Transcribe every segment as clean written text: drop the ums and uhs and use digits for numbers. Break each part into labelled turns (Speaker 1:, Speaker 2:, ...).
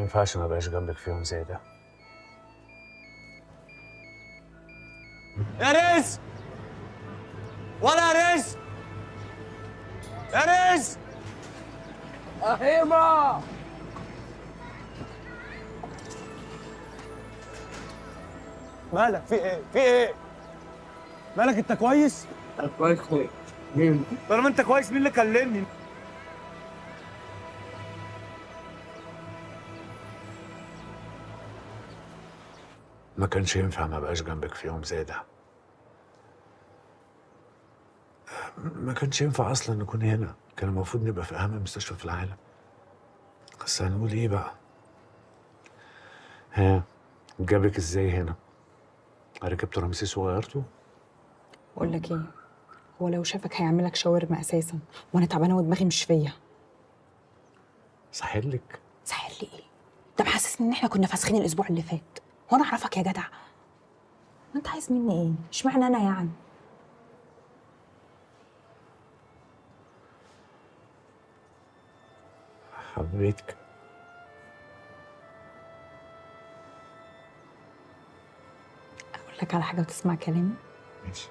Speaker 1: ينفعش ما بقاش جنبك في يوم زي ده.
Speaker 2: يا ريس، ولا يا ريس، يا ريس.
Speaker 3: هيبة
Speaker 2: مالك؟ في ايه؟ في ايه؟ مالك؟ انت كويس؟
Speaker 3: كويس كويس. مين؟
Speaker 2: طالما انت كويس مين اللي كلمني؟
Speaker 1: ما كانش ينفع ما بقاش جنبك في يوم زي ده. ما كانش ينفع اصلا نكون هنا، كان المفروض نبقى في اهم مستشفى في العالم. بس هنقول ايه بقى؟ ها، جابك ازاي هنا؟ ركبت رمسيس وغيرته؟
Speaker 4: بقول لك ايه، هو لو شافك هيعملك شاورما اساسا، وانا تعبانه ودماغي مش فيا.
Speaker 1: ساحلك؟
Speaker 4: سهل لي ايه؟ ده محسسني ان احنا كنا فاسخين الاسبوع اللي فات. هو انا اعرفك يا جدع؟ ما انت عايز مني ايه؟ اشمعنى انا يعني؟
Speaker 1: حبيتك.
Speaker 4: اقول لك على حاجه وتسمع كلامي.
Speaker 1: ماشي.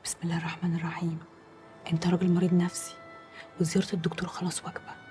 Speaker 4: بسم الله الرحمن الرحيم. انت راجل مريض نفسي، وزياره الدكتور خلاص واجبه.